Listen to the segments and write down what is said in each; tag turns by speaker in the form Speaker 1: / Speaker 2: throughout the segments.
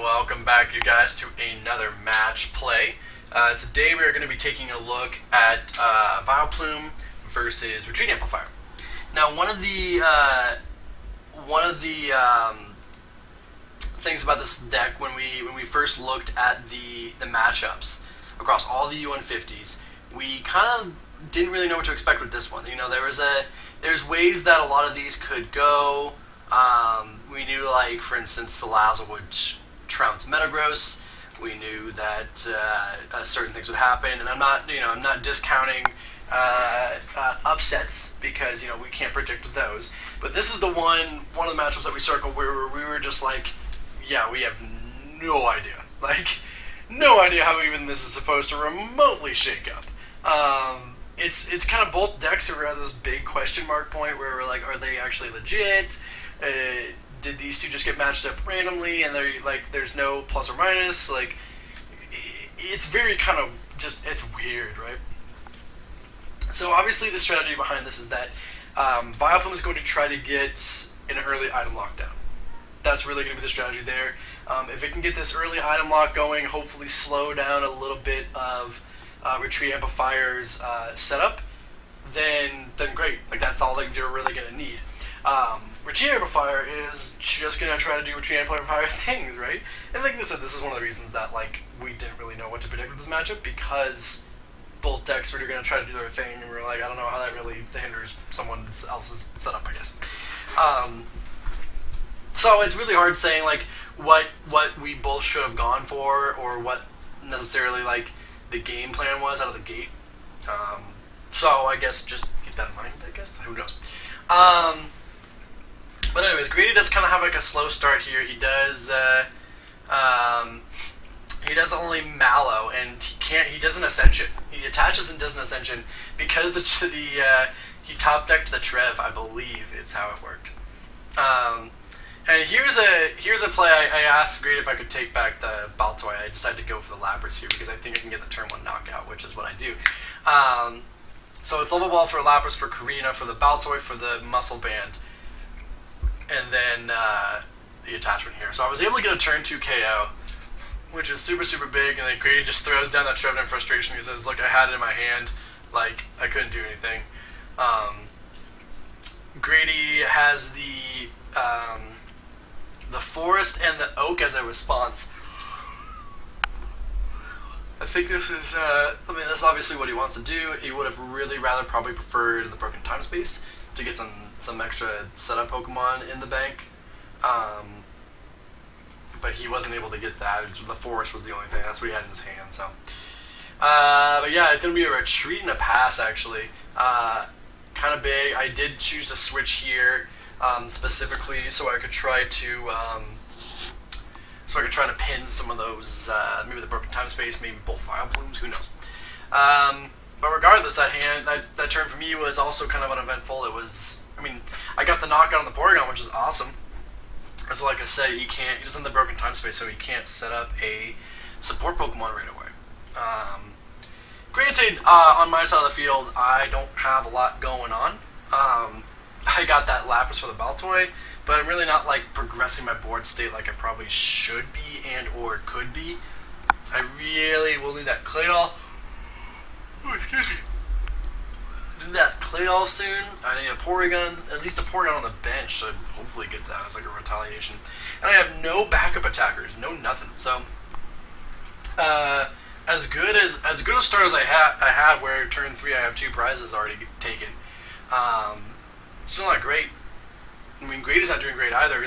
Speaker 1: Welcome back, you guys, to another match play. Today we are going to be taking a look at Vileplume versus Retreat Amplifier. Now, one of the things about this deck when we first looked at the matchups across all the U150s, we kind of didn't really know what to expect with this one. You know, there's ways that a lot of these could go. We knew, like, for instance, Salazzle would trounce Metagross. We knew that certain things would happen, and I'm not discounting upsets because we can't predict those. But this is one of the matchups that we circled where we were just like, yeah, we have no idea, no idea how even this is supposed to remotely shake up. It's kind of both decks are at this big question mark point where we're like, are they actually legit? Did these two just get matched up randomly and they're like, there's no plus or minus? Like, it's very kind of just, it's weird, right? So obviously the strategy behind this is that Vileplume is going to try to get an early item lockdown. That's really going to be the strategy there. If it can get this early item lock going, hopefully slow down a little bit of Retreat Amplifier's setup, then great. Like, that's all that you're really going to need. Retreat Amplifier is just going to try to do Retreat Amplifier things, right? And like I said, this is one of the reasons that we didn't really know what to predict with this matchup, because both decks were going to try to do their thing, and we were like, I don't know how that really hinders someone else's setup, I guess. So it's really hard saying what we both should have gone for, or what necessarily the game plan was out of the gate. So I guess just keep that in mind, I guess. Who knows? But anyways, Grady does kind of have a slow start here. He does only Mallow, and he does an Ascension. He attaches and does an Ascension because he top decked the Trev, I believe is how it worked. And here's a play. I asked Grady if I could take back the Baltoy. I decided to go for the Lapras here because I think I can get the turn 1 knockout, which is what I do. So it's level ball for Lapras, for Karina, for the Baltoy, for the Muscle Band, and then the attachment here. So I was able to get a turn 2 KO, which is super, super big, and then Grady just throws down that Trevenant in frustration. He says, look, I had it in my hand, I couldn't do anything. Grady has the Forest and the Oak as a response. I think this is, that's obviously what he wants to do. He would have really rather probably preferred the Broken Time Space to get some extra setup Pokemon in the bank. But he wasn't able to get that. The Forest was the only thing. That's what he had in his hand, so. But yeah, it's going to be a retreat and a pass, actually. Kind of big. I did choose to switch here, specifically so I could try to pin some of those, maybe the Broken Time Space, maybe both Vileplumes, who knows. But regardless, that turn for me was also kind of uneventful. It was, I got the knockout on the Porygon, which is awesome. And so like I said, he doesn't have the Broken Time Space, so he can't set up a support Pokemon right away. Granted, on my side of the field, I don't have a lot going on. I got that Lapras for the Baltoy, but I'm really not progressing my board state like I probably should be and or could be. I really will need that Claydol. Oh, excuse me. Do that Claydol soon. I need a Porygon, at least a Porygon on the bench, so I'd hopefully get that as a retaliation. And I have no backup attackers, no nothing. So, as good a start as I had, where turn 3 I have 2 prizes already taken. Still not great. Grady's not doing great either.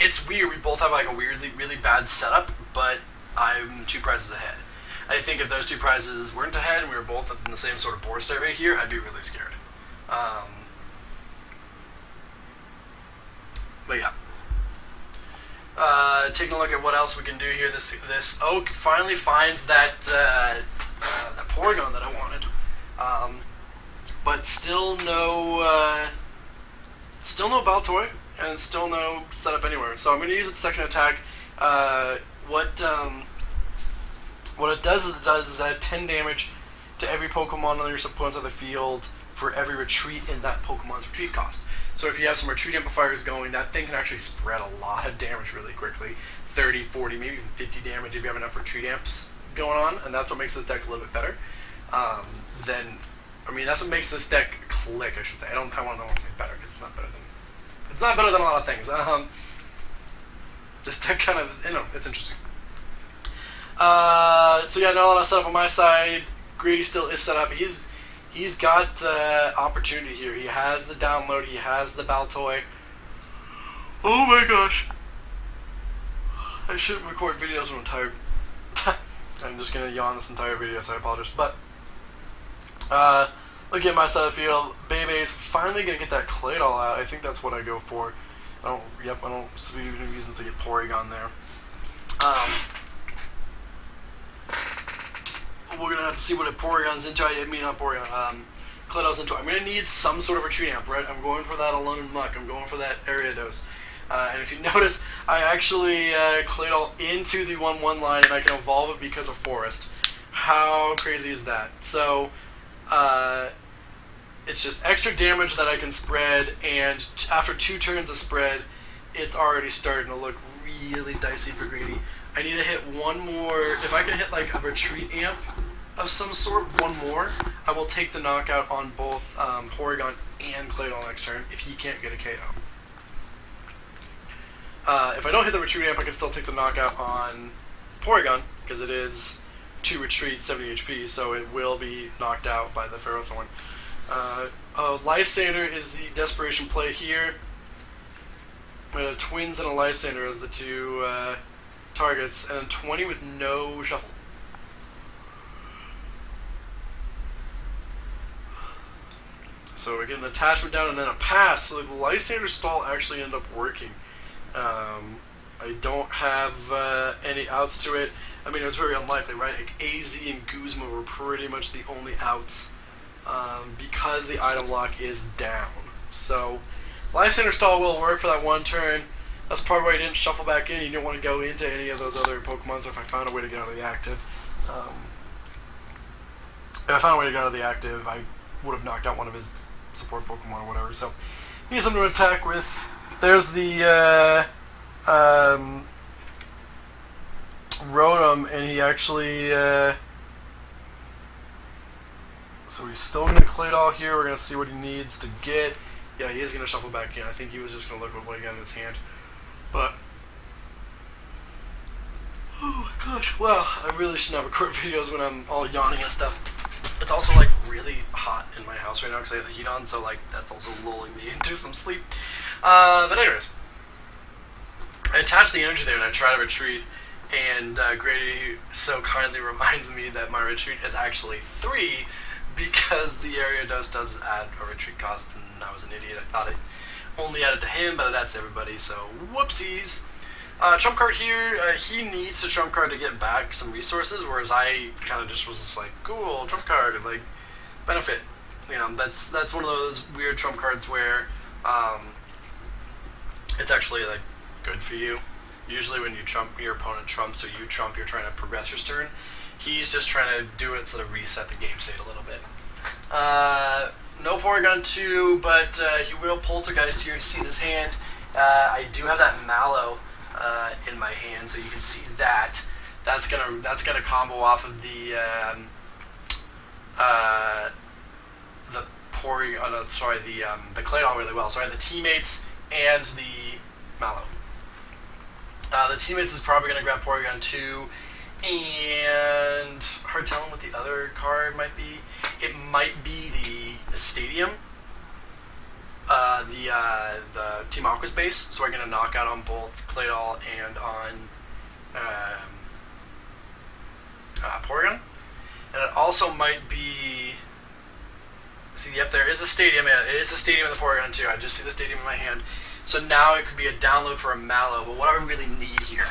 Speaker 1: It's weird. We both have a weirdly really bad setup, but I'm 2 prizes ahead. I think if those 2 prizes weren't ahead and we were both in the same sort of board state right here, I'd be really scared. But yeah. Taking a look at what else we can do here. This Oak finally finds that Porygon that I wanted. But still no Baltoy, and still no setup anywhere. So I'm going to use its second attack. What it does is add 10 damage to every Pokemon on your opponent's of the field for every retreat in that Pokemon's retreat cost. So if you have some retreat amplifiers going, that thing can actually spread a lot of damage really quickly. 30, 40, maybe even 50 damage if you have enough retreat amps going on, and that's what makes this deck a little bit better. That's what makes this deck click, I should say. I want to say better, because it's not better than a lot of things. This deck kind of, it's interesting. So yeah, not a lot of setup on my side. Grady still is set up. He's got the opportunity here. He has the download. He has the Baltoy. Oh my gosh. I shouldn't record videos when I'm tired. I'm just going to yawn this entire video, so I apologize. But, looking at my side of the field, Bebe's finally going to get that Claydol out. I think that's what I go for. I don't see any reasons to get Porygon there. We're going to have to see what a Porygon's into. Not Porygon. Claydol's into. I'm going to need some sort of retreat amp, right? I'm going for that Alolan Muck. I'm going for that Ariados. And if you notice, I actually Claydol into the 1-1 line, and I can evolve it because of Forest. How crazy is that? So, it's just extra damage that I can spread, and after 2 turns of spread, it's already starting to look really dicey for Grady. I need to hit one more. If I can hit like a retreat amp of some sort, one more, I will take the knockout on both Porygon and Claydol next turn if he can't get a KO. If I don't hit the retreat amp, I can still take the knockout on Porygon, because it is 2 retreat, 70 HP, so it will be knocked out by the Ferrothorn. Lysander is the desperation play here. Twins and a Lysander as the 2 targets, and 20 with no shuffle. So we get an attachment down and then a pass, so the Lysander stall actually ended up working. I don't have any outs to it. I mean, it was very unlikely, right? Like AZ and Guzma were pretty much the only outs because the item lock is down. So Lysander stall will work for that 1 turn. That's probably why he didn't shuffle back in. He didn't want to go into any of those other Pokemon, so if I found a way to get out of the active, I would have knocked out one of his support Pokemon or whatever. So he has something to attack with. There's the Rotom, and he actually so he's still going to Claydol here. We're going to see what he needs to get. Yeah, he is going to shuffle back in. I think he was just going to look at what he got in his hand. But, oh my gosh, wow, I really should not record videos when I'm all yawning and stuff. It's also like really hot in my house right now because I have the heat on, so like that's also lulling me into some sleep. But anyways, I attach the energy there and I try to retreat, and Grady so kindly reminds me that my retreat is actually 3 because the Ariados does add a retreat cost, and I was an idiot. I thought it only added to him, but it adds to everybody, so whoopsies. Trump card here, he needs to trump card to get back some resources, whereas I kind of just was just like, cool, trump card, like, benefit. You know, that's one of those weird trump cards where it's actually like good for you. Usually when you trump, your opponent trumps, or you trump, you're trying to progress your turn. He's just trying to do it so to reset the game state a little bit. No Porygon 2, but he will Poltergeist here to see this hand. I do have that Mallow in my hand, so you can see that. That's gonna combo off of the the Claydol really well. Sorry, the Teammates and the Mallow. The Teammates is probably gonna grab Porygon 2, and hard telling what the other card might be. It might be the Stadium, the Team Aqua's base, so we're going to knock out on both Claydol and on Porygon. And it also might be... See, yep, there is a Stadium. Yeah, it is a Stadium in the Porygon too. I just see the Stadium in my hand. So now it could be a download for a Mallow, but what I really need here...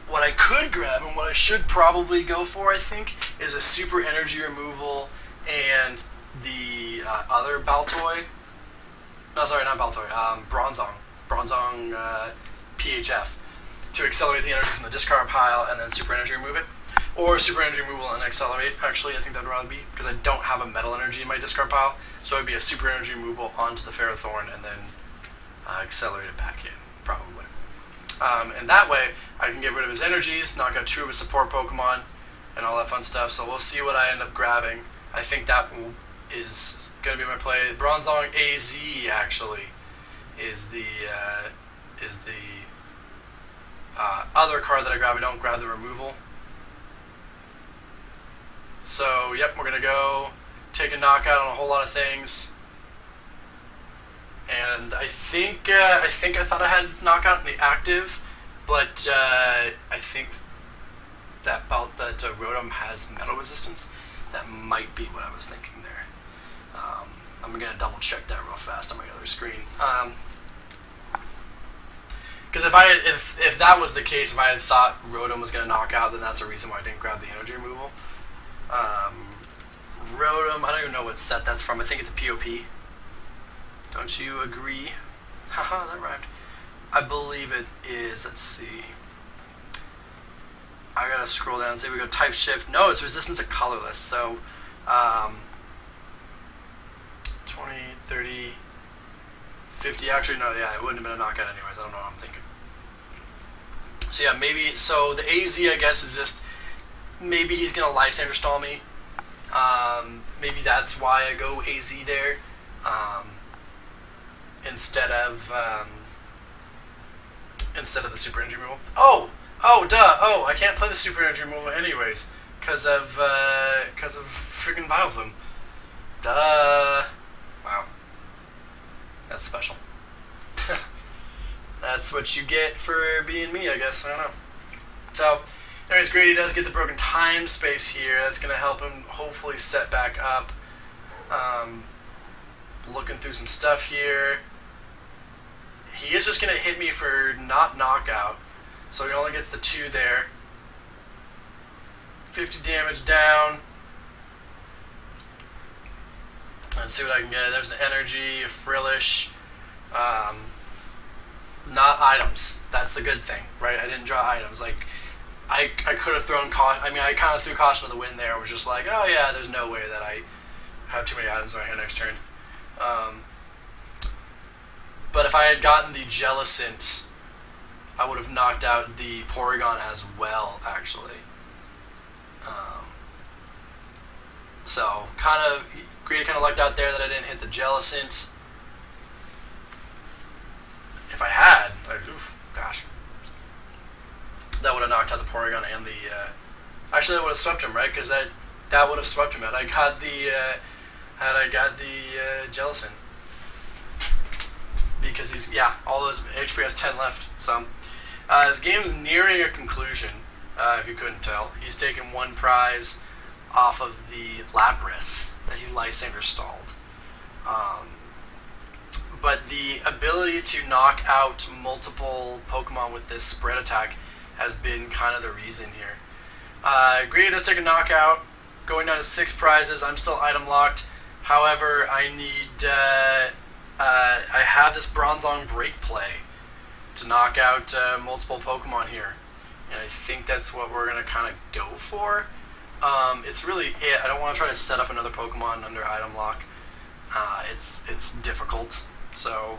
Speaker 1: what I could grab, and what I should probably go for, I think, is a Super Energy Removal and the other Baltoy. No, sorry, not Baltoy. Bronzong. Bronzong PHF. To accelerate the energy from the discard pile and then Super Energy Remove it. Or Super Energy Removal and Accelerate, actually, I think that would rather be, because I don't have a Metal Energy in my discard pile. So it would be a Super Energy Removal onto the Ferrothorn and then accelerate it back in, probably. And that way, I can get rid of his energies, knock out 2 of his support Pokemon, and all that fun stuff. So we'll see what I end up grabbing. I think that is going to be my play. Bronzong AZ, actually, is the other card that I grab. I don't grab the removal. So, yep, we're going to go take a knockout on a whole lot of things. And I think I thought I had knockout in the active, but I think that Rotom has metal resistance. That might be what I was thinking there. I'm going to double check that real fast on my other screen. Because if that was the case, if I had thought Rotom was going to knock out, then that's a reason why I didn't grab the energy removal. Rotom, I don't even know what set that's from. I think it's a POP. Don't you agree? Haha, that rhymed. I believe it is. Let's see. I gotta scroll down and see. We go type shift. No, it's resistance to colorless. So, 20, 30, 50. Actually, no, yeah, it wouldn't have been a knockout anyways. I don't know what I'm thinking. So, yeah, maybe. So, the AZ, I guess, is just. Maybe he's gonna Lysander stall me. Maybe that's why I go AZ there. Instead of the super energy removal. Oh, duh. I can't play the super energy removal anyways, because of freaking Vileplume. Duh. Wow. That's special. That's what you get for being me, I guess. I don't know. So, anyways, Grady does get the broken time space here. That's gonna help him hopefully set back up. Looking through some stuff here. He is just going to hit me for not knockout. So he only gets the 2 there. 50 damage down. Let's see what I can get. There's an energy, a Frillish. Not items. That's the good thing, right? I didn't draw items. Like, I could have thrown caution. I mean, I kind of threw caution to the wind there. It was just like, oh yeah, there's no way that I have too many items in my hand next turn. But if I had gotten the Jellicent, I would have knocked out the Porygon as well, actually. So, Grady kind of lucked out there that I didn't hit the Jellicent. If I had, gosh. That would have knocked out the Porygon and the... actually, that would have swept him, right? Because that would have swept him. Had I got the Jellicent. Because he's, all those HP has 10 left. So, his game is nearing a conclusion, if you couldn't tell. He's taken 1 prize off of the Lapras that he Lysander stalled. But the ability to knock out multiple Pokemon with this spread attack has been kind of the reason here. Grady does take a knockout, going down to 6 prizes. I'm still item locked. However, I need... I have this Bronzong break play to knock out multiple Pokemon here, and I think that's what we're gonna kind of go for. It's really it. I don't want to try to set up another Pokemon under item lock. It's difficult. So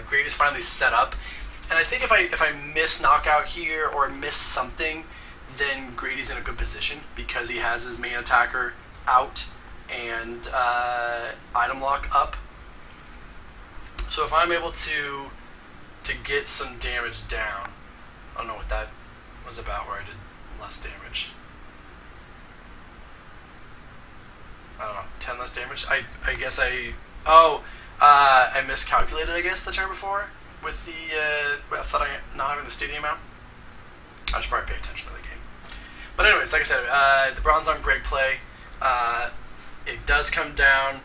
Speaker 1: Grady's finally set up, and I think if I miss knockout here or miss something, then Grady's in a good position because he has his main attacker out and item lock up. So if I'm able to get some damage down, I don't know what that was about where I did less damage. I don't know, 10 less damage? I guess I miscalculated, I guess, the turn before with the, I thought not having the stadium out. I should probably pay attention to the game. But anyways, like I said, the Bronzong break play, it does come down.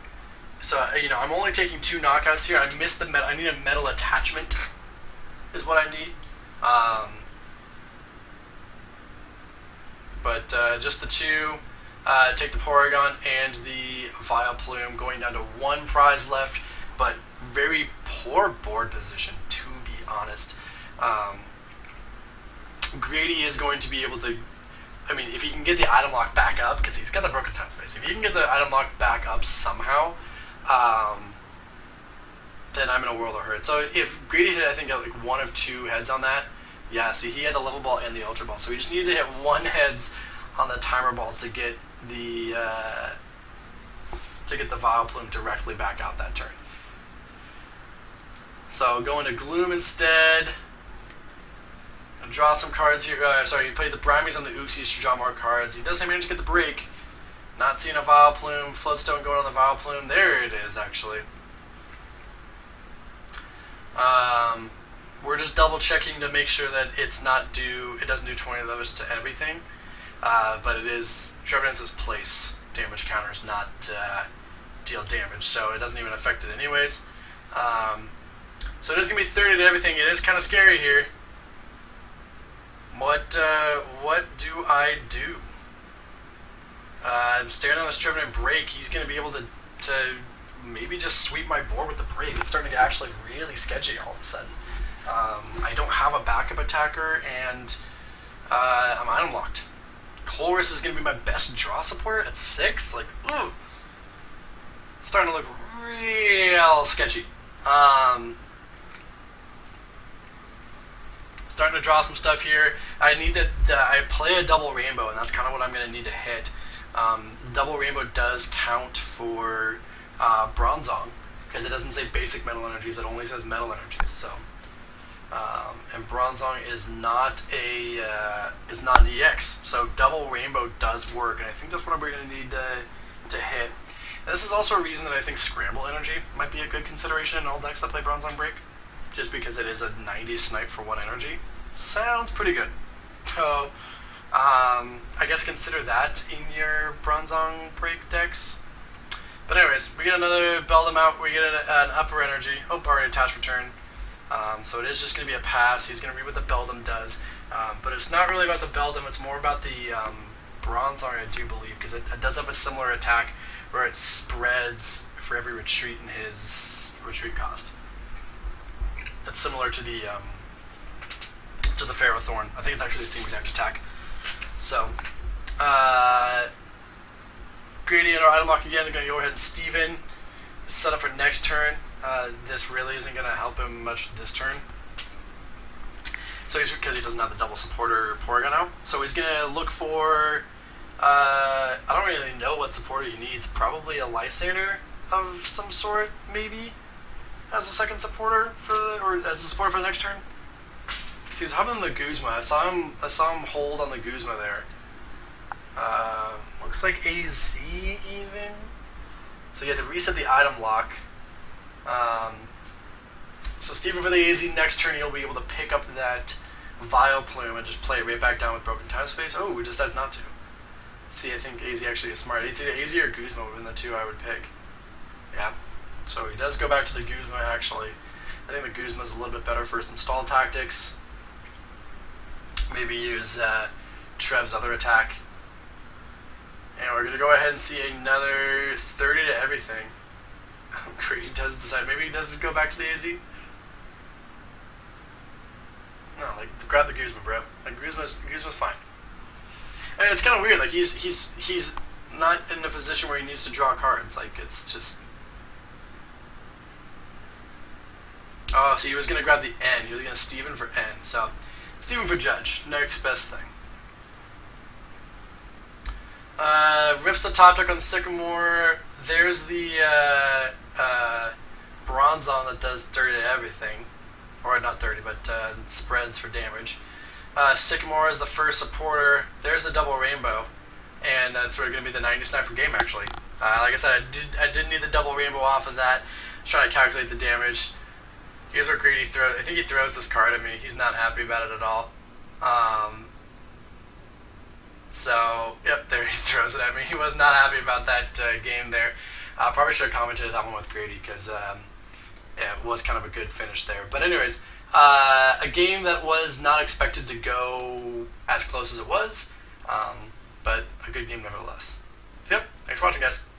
Speaker 1: So, I'm only taking 2 knockouts here. I missed the metal. I need a metal attachment is what I need. But just the 2. Take the Porygon and the Vileplume, going down to 1 prize left, but very poor board position, to be honest. Grady is going to be able to... if he can get the item lock back up, because he's got the broken time space. If he can get the item lock back up somehow... then I'm in a world of hurt. So if Grady hit, I think, like 1 of 2 heads on that. Yeah, see, he had the level ball and the ultra ball, so we just needed to hit 1 heads on the timer ball to get the Vileplume directly back out that turn. So going to Gloom instead. Draw some cards here. Sorry, you play the Brimies on the Uxies to draw more cards. He does manage to get the break. Not seeing a Vileplume. Floatstone going on the Vileplume. There it is, actually. We're just double checking to make sure that it doesn't do 20 damage to everything. But it is Trevenant's place damage counters, not deal damage, so it doesn't even affect it anyways. So it is going to be 30 to everything. It is kind of scary here. What do I do? I'm staring on this Trevenant break. He's going to be able to maybe just sweep my board with the break. It's starting to get actually really sketchy all of a sudden. I don't have a backup attacker, and I'm item locked. Colress is going to be my best draw supporter at 6. Like, ooh. Starting to look real sketchy. Starting to draw some stuff here. I play a double rainbow, and that's kind of what I'm going to need to hit. Double rainbow does count for Bronzong, because it doesn't say basic metal energies, it only says metal energies. So, and Bronzong is not an EX, so double rainbow does work, and I think that's what we're going to need to hit. And this is also a reason that I think Scramble Energy might be a good consideration in all decks that play Bronzong Break, just because it is a 90 snipe for 1 energy. Sounds pretty good. So, I guess consider that in your Bronzong Break decks. But anyways, we get another Beldum out, we get an upper energy. Oh, already attached return. So it is just going to be a pass. He's going to read what the Beldum does. But it's not really about the Beldum, it's more about the Bronzong, I do believe, because it does have a similar attack where it spreads for every retreat in his retreat cost. That's similar to the Pharaoh Thorn. I think it's actually the same exact attack. So, Grady and our item lock again. They're going to go ahead and Steven. Set up for next turn. This really isn't going to help him much this turn. So because he doesn't have the double supporter Porygon now. So he's going to look for, I don't really know what supporter he needs. Probably a Lysander of some sort, maybe, as a second supporter or as a supporter for the next turn. So he's having the Guzma. I saw him hold on the Guzma there. Looks like AZ even. So you have to reset the item lock. So Steven for the AZ next turn, he'll be able to pick up that Vileplume and just play it right back down with Broken Time Space. Oh, we decided not to. See, I think AZ actually is smart. It's either AZ or Guzma would have been the 2 I would pick. Yeah. So he does go back to the Guzma actually. I think the Guzma is a little bit better for some stall tactics. Maybe use Trev's other attack. And we're going to go ahead and see another 30 to everything. Grady does decide, maybe he does go back to the AZ. No, like, grab the Guzma, bro. Like, Guzma's fine. And it's kind of weird, like, he's not in a position where he needs to draw cards. Like, it's just... Oh, so he was going to grab the N. He was going to Steven for N. So, Steven for Judge. Next best thing. Rips the top deck on Sycamore. There's the Bronzong that does 30 to everything. Or not 30, but spreads for damage. Sycamore is the first supporter. There's the double rainbow. And that's sort of going to be the 90 snipe for game, actually. Like I said, I did need the double rainbow off of that. Trying to calculate the damage. Here's where Grady throws. I think he throws this card at me. He's not happy about it at all. So, yep, there he throws it at me. He was not happy about that game there. Probably should have commented that one with Grady because yeah, it was kind of a good finish there. But anyways, a game that was not expected to go as close as it was, but a good game nevertheless. So, yep, thanks for watching, guys.